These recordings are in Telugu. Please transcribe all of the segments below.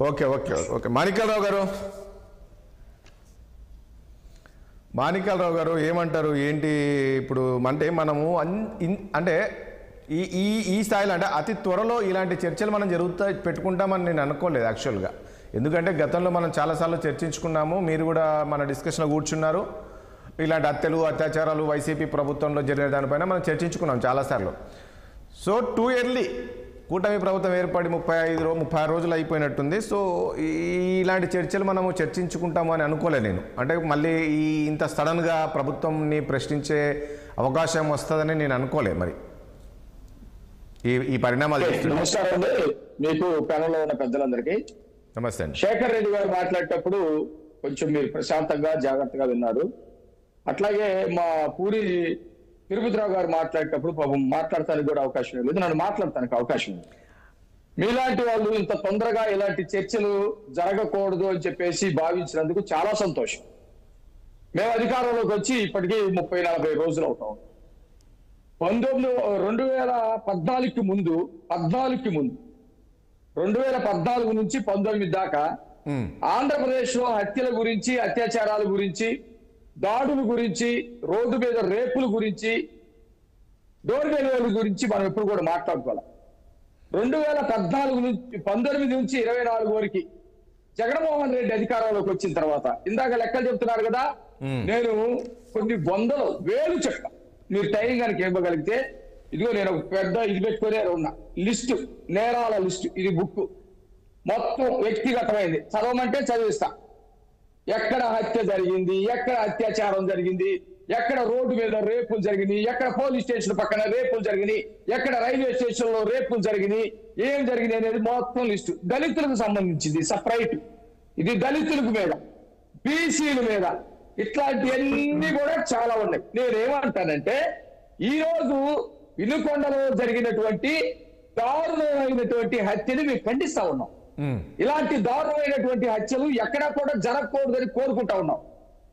ఓకే ఓకే ఓకే మాణిక్యాలరావు గారు ఏమంటారు ఏంటి ఇప్పుడు అంటే మనము అంటే ఈ ఈ ఈ స్థాయిలో అంటే అతి త్వరలో ఇలాంటి చర్చలు మనం పెట్టుకుంటామని నేను అనుకోలేదు యాక్చువల్గా. ఎందుకంటే గతంలో మనం చాలాసార్లు చర్చించుకున్నాము, మీరు కూడా మన డిస్కషన్లో కూర్చున్నారు. ఇలాంటి హత్యలు అత్యాచారాలు వైసీపీ ప్రభుత్వంలో జరిగే దానిపైన మనం చర్చించుకున్నాం చాలాసార్లు. సో టూ ఇయర్లీ కూటమి ప్రభుత్వం ఏర్పడి 36 రోజులు అయిపోయినట్టుంది. సో ఇలాంటి చర్చలు మనము చర్చించుకుంటాము అని అనుకోలేదు నేను. అంటే మళ్ళీ ఇంత సడన్గా ప్రభుత్వంని ప్రశ్నించే అవకాశం వస్తుందని నేను అనుకోలేదు. మరి ఈ పరిణామాలు. నమస్కారం అండి మీకు, ప్యానెల్లో ఉన్న పెద్దలందరికీ నమస్తే అండి. శేఖర్ రెడ్డి గారు మాట్లాడేటప్పుడు కొంచెం మీరు ప్రశాంతంగా జాగ్రత్తగా విన్నారు. అట్లాగే మా పూరి తిరుపతిరావు గారు మాట్లాడేటప్పుడు పాపం మాట్లాడటానికి కూడా అవకాశం లేదు, నన్ను మాట్లాడటానికి అవకాశం ఉంది. మీలాంటి వాళ్ళు ఇంత తొందరగా ఇలాంటి చర్చలు జరగకూడదు అని చెప్పేసి భావించినందుకు చాలా సంతోషం. మేము అధికారంలోకి వచ్చి ఇప్పటికీ 30-40 రోజులు అవుతాం. 2014 ముందు 2014 నుంచి 19 దాకా ఆంధ్రప్రదేశ్ లో హత్యల గురించి, అత్యాచారాల గురించి, దాడుల గురించి, రోడ్డు మీద రేపుల గురించి, డోర్ డెలివరీల గురించి మనం ఎప్పుడు కూడా మాట్లాడుకోవాలి. 2019 నుంచి 24 వరకు జగన్మోహన్ రెడ్డి అధికారంలోకి వచ్చిన తర్వాత ఇందాక లెక్కలు చెప్తున్నారు కదా, నేను కొన్ని వందలు వేలు చెప్తా, మీరు టైం కనుక ఇవ్వగలిగితే. ఇదిగో నేను ఒక పెద్ద ఇది పెట్టుకునే ఉన్నా లిస్టు, నేరాల లిస్టు, ఇది బుక్ మొత్తం వ్యక్తిగతమైంది, చదవమంటే చదివిస్తా. ఎక్కడ హత్య జరిగింది, ఎక్కడ అత్యాచారం జరిగింది, ఎక్కడ రోడ్డు మీద రేపులు జరిగినాయి, ఎక్కడ పోలీస్ స్టేషన్ పక్కన రేపులు జరిగినాయి, ఎక్కడ రైల్వే స్టేషన్ లో రేపులు జరిగినాయి, ఏం జరిగినాయి అనేది మొత్తం లిస్టు. దళితులకు సంబంధించింది సపరేట్, ఇది దళితులకు మీద, బీసీల మీద, ఇట్లాంటివన్నీ కూడా చాలా ఉన్నాయి. నేనేమంటానంటే ఈ రోజు వినుకొండలో జరిగినటువంటి దారుణమైనటువంటి హత్యని మేము ఖండిస్తా ఉన్నాం. ఇలాంటి దారుణమైనటువంటి హత్యలు ఎక్కడా కూడా జరగకూడదని కోరుకుంటా ఉన్నాం.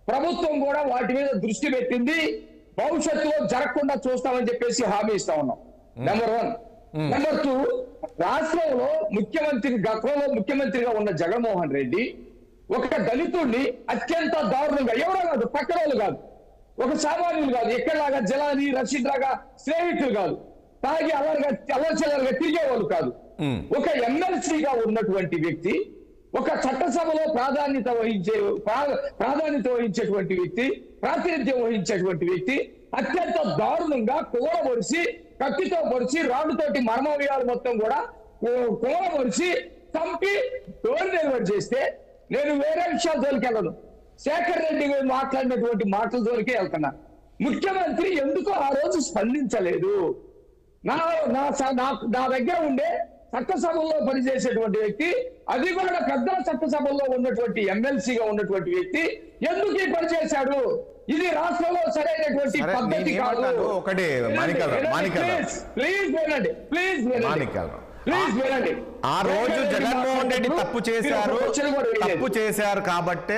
ప్రభుత్వం కూడా వాటి మీద దృష్టి పెట్టింది, భవిష్యత్తులో జరగకుండా చూస్తామని చెప్పేసి హామీ ఇస్తా ఉన్నాం. నెంబర్ 1. నెంబర్ 2, రాష్ట్రంలో గతంలో ముఖ్యమంత్రిగా ఉన్న జగన్మోహన్ రెడ్డి ఒక దళితుడిని అత్యంత దారుణంగా, ఎవరో కాదు, పక్కన వాళ్ళు కాదు, ఒక సామాన్యులు కాదు, ఎక్కడలాగా జలాని రషీద్ లాగా స్నేహితులు కాదు, తాగి అల్లరిచల్లరుగా తిరిగేవాళ్ళు కాదు, ఒక ఎమ్మెల్సీగా ఉన్నటువంటి వ్యక్తి, ఒక చట్టసభలో ప్రాధాన్యత వహించేటువంటి వ్యక్తి, ప్రాతినిధ్యం వహించేటువంటి వ్యక్తి అత్యంత దారుణంగా కూలబొడిసి, కత్తితో పొడిచి, రాడ్డుతోటి మర్మవ్యాలు మొత్తం కూడా కూలబొడిసి చంపి డోర్ డెలివరీ చేస్తే నేను వేరే విషయాల జోలికి వెళ్ళను. శేఖర్ రెడ్డి మాట్లాడినటువంటి మాటల జోలికే వెళ్తున్నా. ముఖ్యమంత్రి ఎందుకు ఆ రోజు స్పందించలేదు? నా దగ్గర ఉండే చట్టసభల్లో పనిచేసేటువంటి వ్యక్తి, అది కూడా పెద్ద చట్టసభల్లో ఉన్నటువంటి ఎమ్మెల్సీగా ఉన్నటువంటి వ్యక్తి ఎందుకు ఈ పని చేశాడు? ఇది రాష్ట్రంలో సరైనటువంటి పద్ధతి కాదు. ప్లీజ్ వినండి, ప్లీజ్ వినండి. ఆ రోజు జగన్మోహన్ రెడ్డి తప్పు చేశారు కాబట్టే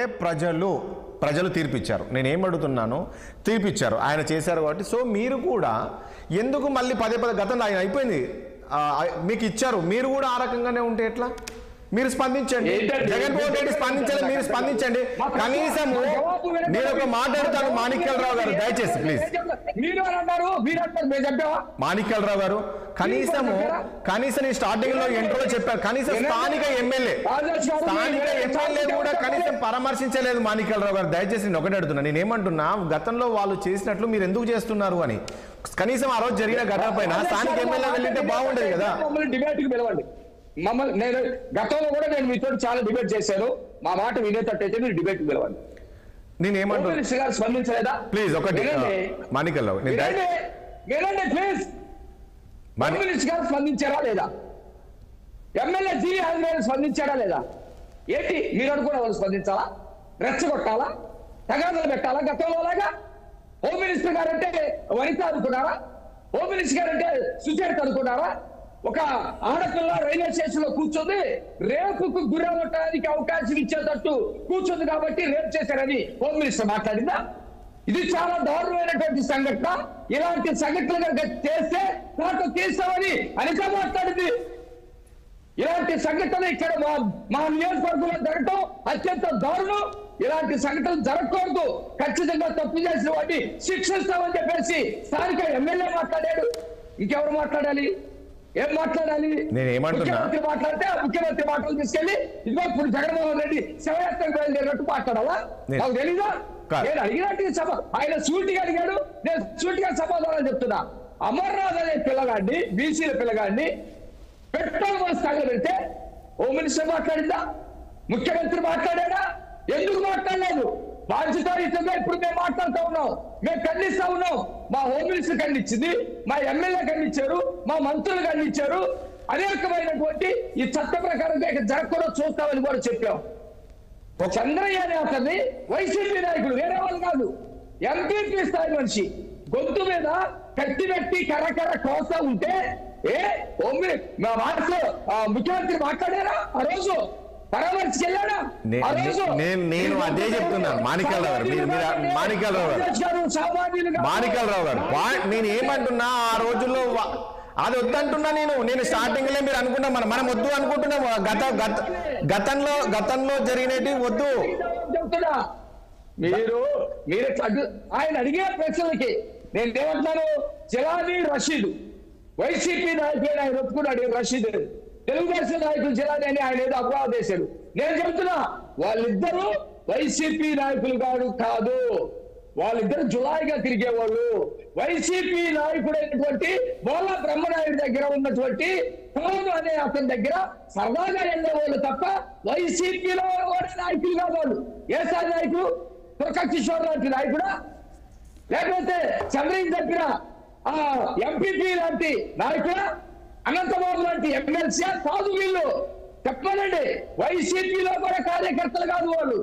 ప్రజలు తీర్పిచ్చారు. నేనేం అడుగుతున్నాను, తీర్పిచ్చారు, ఆయన చేశారు కాబట్టి. సో మీరు కూడా ఎందుకు మళ్ళీ పదే గతంలో ఆయన అయిపోయింది, మీకు ఇచ్చారు, మీరు కూడా ఆ రకంగానే ఉంటే ఎట్లా? మీరు స్పందించండి. జగన్మోహన్ రెడ్డి స్పందించండి, మీరు స్పందించండి. కనీసం నేను ఒక మాట్లాడతాను మాణిక్యాలరావు గారు, దయచేసి ప్లీజ్. మాణిక్యాలరావు గారు కనీసం ఈ స్టార్టింగ్ లో ఎంట్రోలో చెప్పారు, కనీసం స్థానిక ఎమ్మెల్యే కూడా కనీసం పరామర్శించలేదు మాణిక్యాలరావు గారు. దయచేసి నేను ఒకటి అడుగుతున్నా, నేనేమంటున్నా, గతంలో వాళ్ళు చేసినట్లు మీరు ఎందుకు చేస్తున్నారు అని. కనీసం ఆ రోజు జరిగిన ఘటన పైన స్థానిక ఎమ్మెల్యే వెళ్ళింటే బాగుండేది కదా. డిబేట్కి పిలవండి మమ్మల్ని. నేను గతంలో కూడా మీతో చాలా డిబేట్ చేశాను, మా మాట వినేటట్టయితే మీరు డిబేట్కి పిలవండి. నేనేమంటున్నా, స్పందించలేదా? ప్లీజ్ ఒకటి మాణిక్యాలరావు వినండి ప్లీజ్. మినిస్టర్ గారు స్పందించారా లేదా? ఎమ్మెల్యే జీ ఆంజనేయులు స్పందించాడా లేదా? ఏంటి మీరు అనుకున్న వాళ్ళు స్పందించాలా? రెచ్చగొట్టాలా? తగాదాలు పెట్టాలా? గతంలో లాగా హోమ్ మినిస్టర్ గారు అంటే వనిత అనుకున్నారా? హోమ్ మినిస్టర్ గారు అంటే సుచరిత అనుకున్నారా? ఒక ఆడపిల్ల రైల్వే స్టేషన్ లో కూర్చొని రేపుకు గురవటానికి అవకాశం ఇచ్చేటట్టు కూర్చొంది కాబట్టి రేపు చేశారని హోమ్ మినిస్టర్ మాట్లాడిందా? ఇది చాలా దారుణమైనటువంటి సంఘటన. ఇలాంటి సంఘటనలు కనుక చేస్తే నాకు తీస్తామని అనిత మాట్లాడింది. ఇలాంటి సంఘటన ఇక్కడ మా నియోజకవర్గంలో జరగటం అత్యంత దారుణం. ఇలాంటి సంఘటనలు జరగకూడదు. ఖచ్చితంగా తప్పు చేసిన వాడిని శిక్షిస్తామని చెప్పేసి స్థానిక ఎమ్మెల్యే మాట్లాడాడు. ఇంకెవరు మాట్లాడాలి? ఏం మాట్లాడాలి? ముఖ్యమంత్రి మాట్లాడితే ఆ ముఖ్యమంత్రి మాటలు తీసుకెళ్లి ఇదిగో ఇప్పుడు జగన్మోహన్ రెడ్డి శవయాత్రకు బయలుదేరినట్టు మాట్లాడాలా? నాకు తెలీదా? నేను అడిగినట్టు ఆయన సూటిగా అడిగాడు, నేను సూటిగా సమాధానం చెప్తున్నా. అమర్నాథ్ అనే పిల్లగాడిని, బీసీల పిల్లగాడిని పెట్రోల్ బస్ తగలబెడితే హోమ్ మినిస్టర్ మాట్లాడిందా? ముఖ్యమంత్రి మాట్లాడాడా? ఎందుకు మాట్లాడలేదు? బాధ్యతాయుతంగా ఇప్పుడు మేము మాట్లాడుతూ ఉన్నాం, మేము ఖండిస్తా ఉన్నాం. మా హోమ్ మినిస్టర్ ఖండించింది, మా ఎమ్మెల్యే ఖండించారు, మా మంత్రులు ఖండించారు. అనేకమైనటువంటి ఈ చట్ట ప్రకారంగా ఇక్కడ జరగకుండా చూస్తామని కూడా చెప్పాం. చంద్రయ్య అనే అతన్ని వైసీపీ నాయకులు, వేరే వాళ్ళు కాదు, ఎంపీపీ స్థాయి మనిషి గొంతు మీద కత్తి పెట్టి కర్ర కోస్తా ఉంటే మా మాటలో ముఖ్యమంత్రి మాట్లాడారా? ఆ రోజు పరామర్శకెళ్ళాడా? నేను అదే చెప్తున్నాను. మాణిక్యాలరావు గారు నేను ఏమంటున్నా, ఆ రోజుల్లో అది వద్దంటున్నా. నేను స్టార్టింగ్ లో మీరు అనుకున్నా మనం వద్దు అనుకుంటున్నాం. గతంలో జరిగినవి వద్దు చెప్తున్నా. మీరు ఆయన అడిగే ప్రశ్నలకి నేను ఏమంటున్నాను, జిలానీ రషీద్ వైసీపీ నాయకుడు ఆయన ఒప్పుకున్నాడు. రషీద్ తెలుగుదేశం నాయకులు జిలానీ అని ఆయన ఏదో అపవాదం చేశాడు. నేను చెప్తున్నా వాళ్ళిద్దరూ వైసీపీ నాయకులు కాదు, వాళ్ళిద్దరు జులాయిగా తిరిగేవాళ్ళు. వైసీపీ నాయకుడైనటువంటి బోలా బ్రహ్మనాయుడు దగ్గర ఉన్నటువంటి పవన్ అనే అతని దగ్గర సరదాగా వెళ్ళేవాళ్ళు తప్ప వైసీపీలో నాయకులు కాదు వాళ్ళు. ఏ స్థాయి నాయకులు? కిషోర్ లాంటి నాయకుడా, లేకపోతే చంద్రయ్య దగ్గర ఎంపీపీ లాంటి నాయకుడా, అనంతబాబు లాంటి ఎమ్మెల్సీ కాదు వీళ్ళు. చెప్పాలండి, వైసీపీలో కూడా కార్యకర్తలు కాదు వాళ్ళు.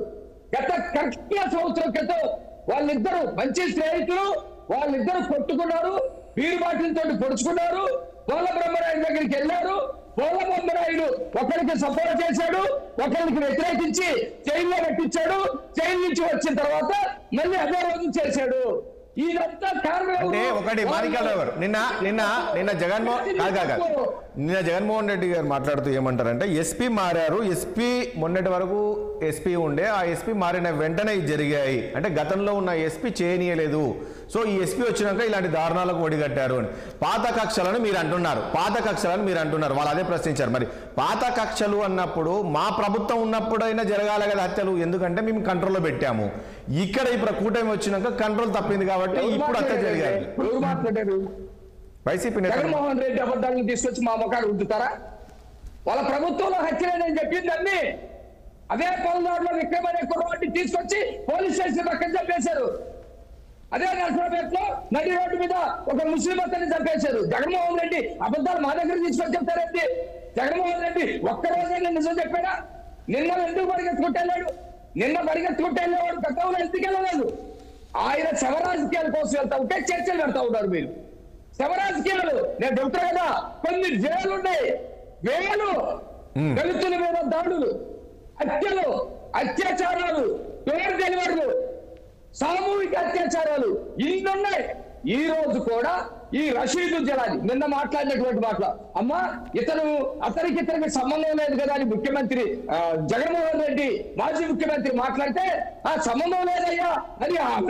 గత కరెక్ట్గా సంవత్సరం క్రితం వాళ్ళిద్దరు మంచి స్నేహితులు, వాళ్ళిద్దరు కొట్టుకున్నారు, వీరు బాటిలతో పొడుచుకున్నారు. పోల బ్రహ్మనాయుడు దగ్గరికి వెళ్ళారు. పోల బ్రహ్మనాయుడు ఒకరికి సపోర్ట్ చేశాడు, ఒకరికి వ్యతిరేకించి జైల్లో పెట్టించాడు. జైలు నుంచి వచ్చిన తర్వాత మళ్ళీ అదే రోజు చేశాడు. ఇదంతా కారణం ఒకటి. మాణిక్యాలరావు గారు నిన్న జగన్మోహన్ రెడ్డి గారు మాట్లాడుతూ ఏమంటారంటే, ఎస్పీ మారారు, ఎస్పీ మొన్నటి వరకు ఎస్పీ ఉండే, ఆ ఎస్పీ మారిన వెంటనే ఇది జరిగాయి అంటే గతంలో ఉన్న ఎస్పీ చేయనీయలేదు. సో ఈ ఎస్పీ వచ్చినాక ఇలాంటి దారుణాలకు ఒడిగట్టారు అని పాత కక్షలను మీరు అంటున్నారు. వాళ్ళు అదే ప్రశ్నించారు. మరి పాత కక్షలు అన్నప్పుడు మా ప్రభుత్వం ఉన్నప్పుడైనా జరగాలి కదా హత్యలు, ఎందుకంటే మేము కంట్రోల్లో పెట్టాము. ఇక్కడ ఇప్పుడు కూటమి వచ్చినాక కంట్రోల్ తప్పింది కాబట్టి ఇప్పుడు హత్య జరిగాయి. వైసీపీ జగన్మోహన్ రెడ్డి అబద్ధాలను తీసుకొచ్చి మా ముఖాన్ని ఉంచుతారా? వాళ్ళ ప్రభుత్వంలో హత్యలేదని చెప్పింది అన్ని అదే పల్నాడులో విక్రమ్ అనే కుర్రవాడిని తీసుకొచ్చి పోలీస్ స్టేషన్ పక్కన చంపేశారు. అదే నర్సరాపేటలో నడి రోడ్డు మీద ఒక ముస్లిం అతన్ని చంపేశారు. జగన్మోహన్ రెడ్డి అబద్ధాలు మా దగ్గర తీసుకొని చెప్తారండి. జగన్మోహన్ రెడ్డి ఒక్కరోజైనా నిజం చెప్పాడా? నిన్న ఎందుకు పరిగెత్తుకుంటూ వెళ్ళేవాడు గతంలో ఎందుకు వెళ్ళలేదు? ఆయన శవరాజకీయాల కోసం వెళ్తా ఉంటే చర్చలు పెడతా ఉన్నారు మీరు. శవరాజకీయాలు నేను చెప్తా కదా, కొన్ని జైలు ఉన్నాయి, వేలు దళితుల మీద దాడులు, హత్యలు, అత్యాచారాలు, పేరు తెలివారు, సామూహిక అత్యాచారాలు ఇన్నున్నాయి. ఈ రోజు కూడా ఈ రషీదు జలాని నిన్న మాట్లాడినటువంటి మాటలు, అమ్మా అతనికి సంబంధం లేదు కదా అని ముఖ్యమంత్రి జగన్మోహన్ రెడ్డి మాజీ ముఖ్యమంత్రి మాట్లాడితే ఆ సంబంధం లేదయ్యా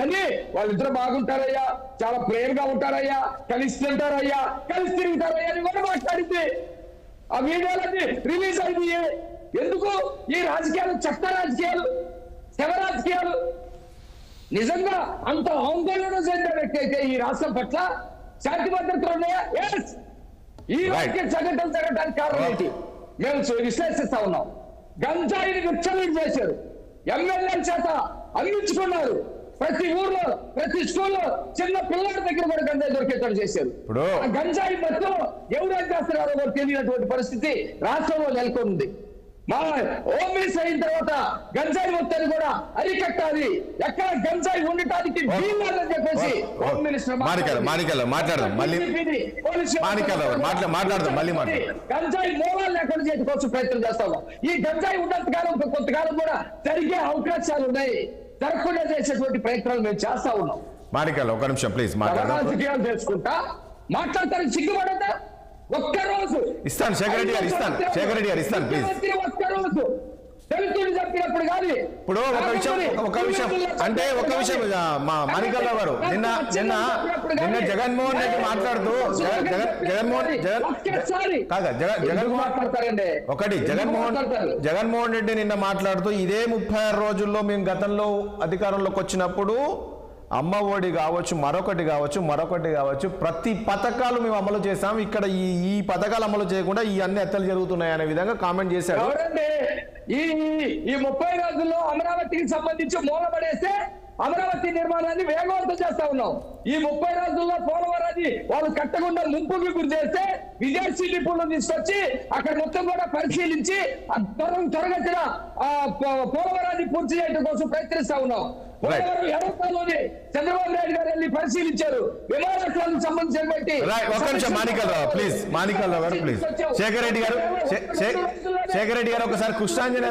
అని వాళ్ళిద్దరు బాగుంటారయ్యా, చాలా ప్రేమగా ఉంటారయ్యా, కలిసి తింటారయ్యా, కలిసి తిరుగుతారయ్యా అని కూడా మాట్లాడింది. ఆ వీడియోలన్నీ రిలీజ్ అయింది. ఎందుకు ఈ రాజకీయాలు, చట్ట రాజకీయాలు, శవ రాజకీయాలు? నిజంగా అంత ఆందోళన చెందిన వ్యక్తి అయితే ఈ రాష్ట్రం పట్ల శాంతి భద్రతలు ఉన్నాయా? ఈ రాజకీయ సంఘటనలు జరగడానికి కారణం ఏంటి? మేము విశ్లేషిస్తా ఉన్నాం. గంజాయిని విచ్చలవిడి చేశారు, ఎమ్మెల్యేల చేత అందించుకున్నారు. ప్రతి ఊర్లో, ప్రతి స్కూల్లో చిన్న పిల్లల దగ్గర కూడా గంజాయి దొరికేటట్టు చేశారు. ఆ గంజాయి మొత్తం ఎవరేం చేస్తున్నారో కూడా తెలియనటువంటి పరిస్థితి రాష్ట్రంలో నెలకొంది. మా హోమ్ మినిస్టర్ అయిన తర్వాత గంజాయి మొత్తాన్ని కూడా అరికట్టాలి, ఎక్కడ గంజాయి ఉండటానికి వీల్లేదని చెప్పేసి హోమ్ మినిస్టర్ గంజాయి మూలాలు లేకుండా చేతి కోసం ప్రయత్నం చేస్తాము. ఈ గంజాయి ఉన్నంత కాలం కొంతకాలం కూడా జరిగే అవకాశాలు ఉన్నాయి. జరగకుండా చేసేటువంటి ప్రయత్నాలు మేము చేస్తా ఉన్నాం. మాణిక్యాల ఒక నిమిషం ప్లీజ్. రాజకీయాలు చేసుకుంటా మాట్లాడతానికి సిగ్గుపడతా? ఒక్కరోజు ఇస్తాను శేఖర్ రెడ్డి గారు, ఇస్తాను శేఖర్ రెడ్డి గారు, ఇస్తాను ప్లీజ్. ఒక్కరోజు దళితులు చెప్పినప్పుడు కానీ ఇప్పుడు ఒక విషయం అంటే ఒక విషయం మా మాణికల్రావు గారు నిన్న జగన్మోహన్ రెడ్డి మాట్లాడుతూ జగన్మోహన్ రెడ్డి నిన్న మాట్లాడుతూ ఇదే 36 రోజుల్లో మేము గతంలో అధికారంలోకి వచ్చినప్పుడు అమ్మ ఒడి కావచ్చు, మరొకటి కావచ్చు, ప్రతి పథకాలు మేము అమలు చేసాం, ఇక్కడ ఈ పథకాలు అమలు చేయకుండా ఈ అన్ని ఎత్తలు జరుగుతున్నాయి అనే విధంగా కామెంట్ చేశారు. ఈ 30 రోజుల్లో అమరావతికి సంబంధించి మూలపడేస్తే అమరావతి నిర్మాణాన్ని వేగవంతం చేస్తా ఉన్నాం. ఈ 30 రోజుల్లో పోలవరాన్ని వాళ్ళు కట్టకుండా ముంపుకి గురి చేస్తే విదేశీ నిపుణులు తీసుకొచ్చి అక్కడ మొత్తం కూడా పరిశీలించి త్వరగతిన పోలవరాన్ని పూర్తి చేయడం కోసం ప్రయత్నిస్తా ఉన్నాం. పోలవరం ఎడపల్లోని చంద్రబాబు నాయుడు గారు వెళ్ళి పరిశీలించారు. విమానాశ్రయాలకు సంబంధించి మాణికల్రావు గారు ప్లీజ్, శేఖర్ రెడ్డి గారు ఒకసారి కృష్ణాంజలి